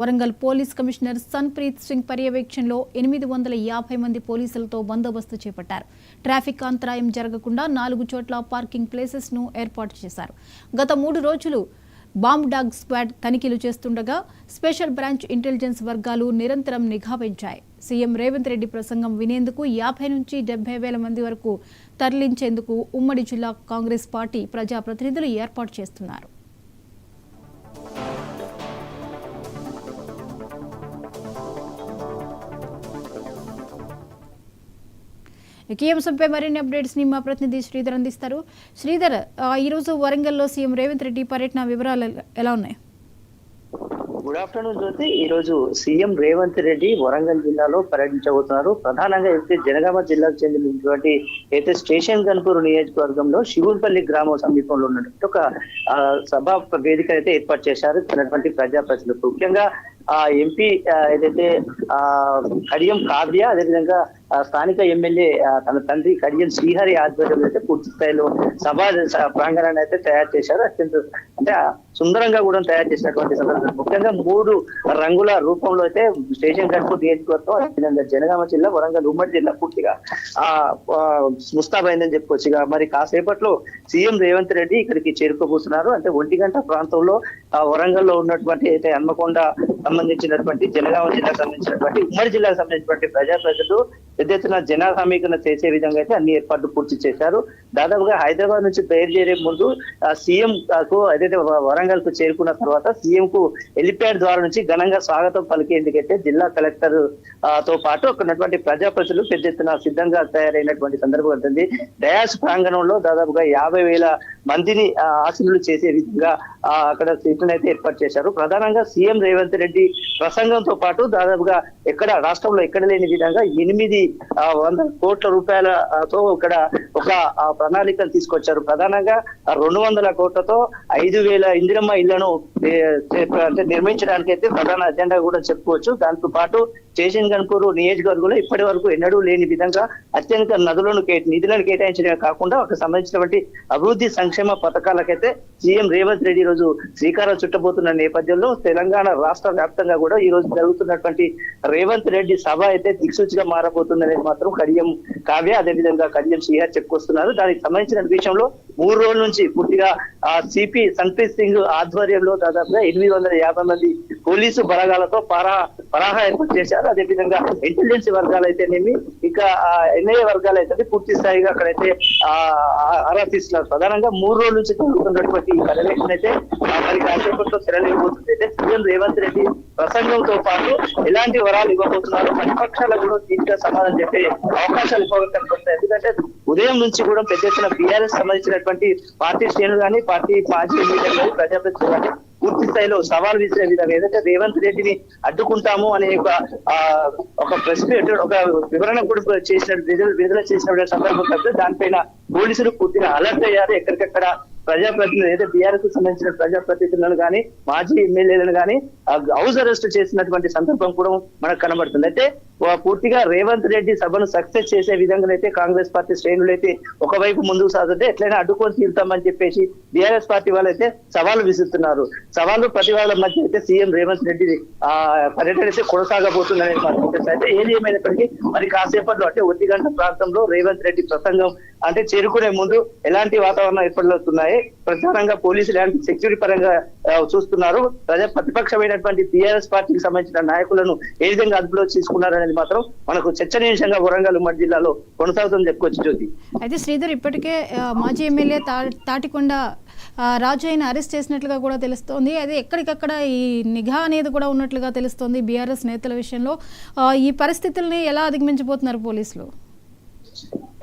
Warangal police commissioner Sanpreet Singh పర్యవేక్షణలో 850 మంది పోలీసులతో బందోబస్తు చేపట్టారు. ట్రాఫిక్ అంతరాయం జరగకుండా 4 చోట్ల పార్కింగ్ ప్లేసెస్ ను ఏర్పాటు చేశారు. గత 3 రోజులు బాంబ్ డాగ్ స్క్వాడ్ తనిఖీలు చేస్తుండగా స్పెషల్ బ్రాంచ్ ఇంటెలిజెన్స్ వర్గాలు నిరంతరం నిఘా పెంచాయి. సీఎం రేవంత్ రెడ్డి ప్రసంగం వినేందుకు 50 నుంచి 70 వేల మంది వరకు తరలించేందుకు ఉమ్మడి జిల్లా కాంగ్రెస్ పార్టీ ప్రజాప్రతినిధులు ఏర్పాటు చేస్తున్నారు. ఈ అంశంపై మరిన్ని అప్డేట్స్ ని మా ప్రతినిధి శ్రీధర్ అందిస్తారు. శ్రీధర్, ఈరోజు వరంగల్లో సీఎం రేవంత్ రెడ్డి పర్యటన వివరాలు ఎలా ఉన్నాయి? గుడ్ ఆఫ్టర్నూన్ జ్యోతి. ఈ రోజు సీఎం రేవంత్ రెడ్డి వరంగల్ జిల్లాలో పర్యటించబోతున్నారు. ప్రధానంగా అయితే జనగామ జిల్లాకు చెందినటువంటి అయితే స్టేషన్ గన్పూర్ నియోజకవర్గంలో శివున్పల్లి గ్రామం సమీపంలో ఉన్నటువంటి ఒక సభా వేదిక అయితే ఏర్పాటు చేశారు ప్రజాప్రతినిధులు. ముఖ్యంగా ఎంపీ ఏదైతే కడియం కావ్య, అదేవిధంగా స్థానిక ఎమ్మెల్యే తన తండ్రి కడియం శ్రీహరి ఆధ్వర్యంలో అయితే పూర్తి స్థాయిలో సభా ప్రాంగణాన్ని అయితే తయారు చేశారు. అత్యంత అంటే సుందరంగా కూడా తయారు చేసినటువంటి సందర్భం. ముఖ్యంగా 3 రంగుల రూపంలో అయితే స్టేషన్ గన్పూర్ నియోజకవర్గం, అదేవిధంగా జనగామ జిల్లా, వరంగల్ ఉమ్మడి జిల్లా పూర్తిగా ముస్తాబైందని చెప్పుకోవచ్చు. ఇక మరి కాసేపట్లో సీఎం రేవంత్ రెడ్డి ఇక్కడికి చేరుకోబోతున్నారు. అంటే 1 గంట ప్రాంతంలో వరంగల్లో ఉన్నటువంటి అయితే హన్మకొండ సంబంధించినటువంటి జనగామ జిల్లాకు సంబంధించినటువంటి ఉమ్మడి జిల్లాకు సంబంధించినటువంటి ప్రజాప్రతినిధులు పెద్ద ఎత్తున జన సమీకరణ చేసే విధంగా అయితే అన్ని ఏర్పాట్లు పూర్తి చేశారు. దాదాపుగా హైదరాబాద్ నుంచి బయలుదేరే ముందు సీఎం కు ఏదైతే వరంగల్ కు చేరుకున్న తర్వాత సీఎం కు హెలిప్యాడ్ ద్వారా నుంచి ఘనంగా స్వాగతం పలికేందుకైతే జిల్లా కలెక్టర్ తో పాటు అక్కడ ఉన్నటువంటి ప్రజాప్రతినిధులు పెద్ద ఎత్తున సిద్ధంగా తయారైనటువంటి సందర్భం ఉంటుంది. డయాస్ ప్రాంగణంలో దాదాపుగా 50,000 మందిని ఆశీనులు చేసే విధంగా అక్కడ సీట్లను అయితే ఏర్పాటు చేశారు. ప్రధానంగా సీఎం రేవంత్ రెడ్డి ప్రసంగంతో పాటు దాదాపుగా రాష్ట్రంలో ఎక్కడ లేని విధంగా 800 కోట్ల రూపాయలతో ఇక్కడ ఒక ప్రణాళికలు తీసుకొచ్చారు. ప్రధానంగా 200 కోట్లతో 5,000 ఇందిరమ్మ ఇళ్లను నిర్మించడానికి అయితే ప్రధాన అజెండా కూడా చెప్పుకోవచ్చు. దాంతో పాటు స్టేషన్ గన్పూర్ నియోజకవర్గంలో ఇప్పటి వరకు ఎన్నడూ లేని విధంగా అత్యధిక నిధులను కేటాయించడమే కాకుండా ఒక సంబంధించినటువంటి అభివృద్ధి సంక్షేమ పథకాలకైతే సీఎం రేవంత్ రెడ్డి రోజు శ్రీకారం చుట్టబోతున్న నేపథ్యంలో తెలంగాణ రాష్ట్ర వ్యాప్తంగా కూడా ఈ రోజు జరుగుతున్నటువంటి రేవంత్ రెడ్డి సభ అయితే దిక్సూచిగా మారబోతుందనేది మాత్రం కడియం కావ్య, అదేవిధంగా కడియం శ్రీహరి చెప్పుకొస్తున్నారు. దానికి సంబంధించిన విషయంలో 3 రోజుల నుంచి పూర్తిగా సిపి సన్ప్రీత్ సింగ్ ఆధ్వర్యంలో దాదాపుగా 850 మంది పోలీసు బలగాలతో పరాహా ఏర్పాటు చేశారు. అదేవిధంగా ఇంటెలిజెన్స్ వర్గాలు అయితేనేమి, ఇక ఎన్ఐఏ వర్గాలు అయితే పూర్తి స్థాయిగా అక్కడైతే ఆరా తీస్తున్నారు. ప్రధానంగా 3 రోజుల నుంచి జరుగుతున్నటువంటి ఈ పర్యవేక్షణ అయితే మరి కాసేపట్లో తెరలేకపోతుంది. అయితే సీఎం రేవంత్ రెడ్డి ప్రసంగంతో పాటు ఎలాంటి వరాలు ఇవ్వబోతున్నారు, ప్రతిపక్షాలకు కూడా దీనిగా సమాధానం చెప్పే అవకాశాలు ఎక్కువగా కనిపిస్తాయి. ఎందుకంటే ఉదయం నుంచి కూడా పెద్ద ఎత్తున బీఆర్ఎస్ సంబంధించినటువంటి పార్టీ శ్రేణులు కానీ, పార్టీ మాజీ ఎమ్మెల్యేలు కానీ, ప్రజాప్రతినిధులు కానీ పూర్తి స్థాయిలో సవాల్ విసిరే విధంగా ఏదైతే రేవంత్ రెడ్డిని అడ్డుకుంటాము అనే ఒక ప్రెస్ మీట్, ఒక వివరణ కూడా విడుదల చేసిన సందర్భం కాబట్టి దానిపైన పోలీసులు పూర్తిగా అలర్ట్ అయ్యారు. ఎక్కడికక్కడ ప్రజాప్రతినిధులు ఏదైతే బీఆర్ఎస్ కు సంబంధించిన ప్రజాప్రతినిధులను కానీ, మాజీ ఎమ్మెల్యేలను కానీ హౌస్ అరెస్ట్ చేసినటువంటి సందర్భం కూడా మనకు కనబడుతుంది. అయితే పూర్తిగా రేవంత్ రెడ్డి సభను సక్సెస్ చేసే విధంగా అయితే కాంగ్రెస్ పార్టీ శ్రేణులు అయితే ఒకవైపు ముందుకు సాగుతుంటే ఎట్లయినా అడ్డుకొని తీరుతామని చెప్పేసి బీఆర్ఎస్ పార్టీ వాళ్ళు అయితే సవాలు విసురుతున్నారు. సవాళ్ళు ప్రతివాళ్ళ మధ్య అయితే సీఎం రేవంత్ రెడ్డి పర్యటన అయితే కొనసాగబోతుందనేది మాత్రం అయితే ఏది ఏమైనప్పటికీ మరి కాసేపట్లో అంటే 1 గంట ప్రాంతంలో రేవంత్ రెడ్డి ప్రసంగం అంటే చేరుకునే ముందు ఎలాంటి వాతావరణం ఏర్పడుతున్నాయి, ప్రధానంగా పోలీసులు ఎలాంటి సెక్యూరిటీ పరంగా చూస్తున్నారు, ప్రతిపక్షమైనటువంటి టీఆర్ఎస్ పార్టీకి సంబంధించిన నాయకులను ఏ విధంగా అదుపులో తీసుకున్నారనేది మాత్రం మనకు చర్చనీయాంశంగా వరంగల్ ఉమ్మడి జిల్లాలో కొనసాగుతుందని చెప్పుకోవచ్చు. జ్యోతి, అయితే శ్రీధర్, ఇప్పటికే మాజీ ఎమ్మెల్యే తాటికొండ రాజయ్యను అరెస్ట్ చేసినట్లుగా కూడా తెలుస్తోంది. అదే ఎక్కడికక్కడ ఈ నిఘా అనేది కూడా ఉన్నట్లుగా తెలుస్తోంది బీఆర్ఎస్ నేతల విషయంలో. ఈ పరిస్థితుల్ని ఎలా అధిగమించబోతున్నారు పోలీసులు?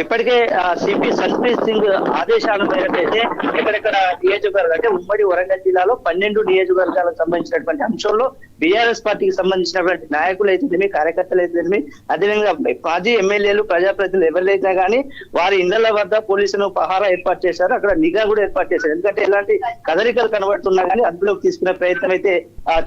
ఇప్పటికే సిపి సన్ప్రీత్ సింగ్ ఆదేశాల మేరకు అయితే ఎక్కడెక్కడ నియోజకవర్గాలు అంటే ఉమ్మడి వరంగల్ జిల్లాలో 12 నియోజకవర్గాలకు సంబంధించినటువంటి అంశంలో బీఆర్ఎస్ పార్టీకి సంబంధించినటువంటి నాయకులు అయితేనేమి, కార్యకర్తలు అయితేనేమి, అదేవిధంగా మాజీ ఎమ్మెల్యేలు, ప్రజాప్రతినిధులు ఎవరైతే కానీ వారి ఇళ్ల వద్ద పోలీసులు పహారా ఏర్పాటు చేశారు. అక్కడ నిఘా కూడా ఏర్పాటు చేశారు. ఎందుకంటే ఎలాంటి కదలికలు కనబడుతున్నా కానీ అదుపులోకి తీసుకునే ప్రయత్నం అయితే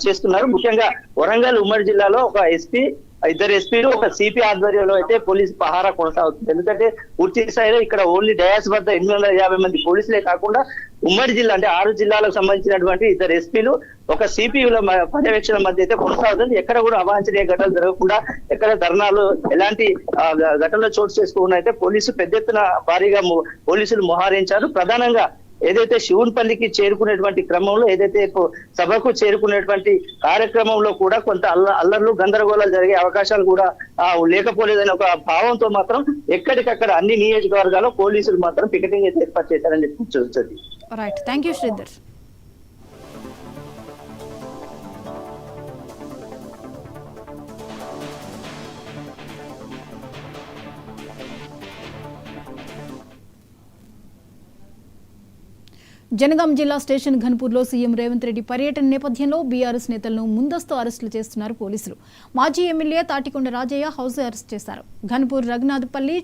చేస్తున్నారు. ముఖ్యంగా వరంగల్ ఉమ్మడి జిల్లాలో ఒక ఎస్పీ, ఇద్దరు ఎస్పీలు ఒక సిపి ఆధ్వర్యంలో అయితే పోలీసు పహారా కొనసాగుతుంది. ఎందుకంటే పూర్తి స్థాయిలో ఇక్కడ ఓన్లీ డయాస్ వద్ద 850 మంది పోలీసులే కాకుండా ఉమ్మడి జిల్లా అంటే 6 జిల్లాలకు సంబంధించినటువంటి ఇద్దరు ఎస్పీలు ఒక సిపియుల పర్యవేక్షణ మధ్య అయితే కొనసాగుతుంది. ఎక్కడ కూడా అవాంఛనీయ ఘటనలు జరగకుండా, ఎక్కడ ధర్నాలు ఎలాంటి ఘటనలు చోటు చేసుకున్నా అయితే పోలీసు పెద్ద ఎత్తున భారీగా పోలీసులు మోహరించారు. ప్రధానంగా ఏదైతే శివునిపల్లికి చేరుకునేటువంటి క్రమంలో, ఏదైతే సభకు చేరుకునేటువంటి కార్యక్రమంలో కూడా కొంత అల్లర్లు గందరగోళాలు జరిగే అవకాశాలు కూడా లేకపోలేదని ఒక భావంతో మాత్రం ఎక్కడికక్కడ అన్ని నియోజకవర్గాల్లో పోలీసులు మాత్రం పికెటింగ్ అయితే ఏర్పాటు చేశారని చెప్పి. Right, thank you Sridhar. Jangaon జిల్లా స్టేషన్ ఘన్పూర్లో సీఎం రేవంత్ రెడ్డి పర్యటన నేపథ్యంలో బీఆర్ఎస్ నేతలను ముందస్తు అరెస్టులు చేస్తున్నారు పోలీసులు. మాజీ MLA Thatikonda Rajaiah house arrest చేశారు. ఘన్పూర్ రఘునాథ్పల్లి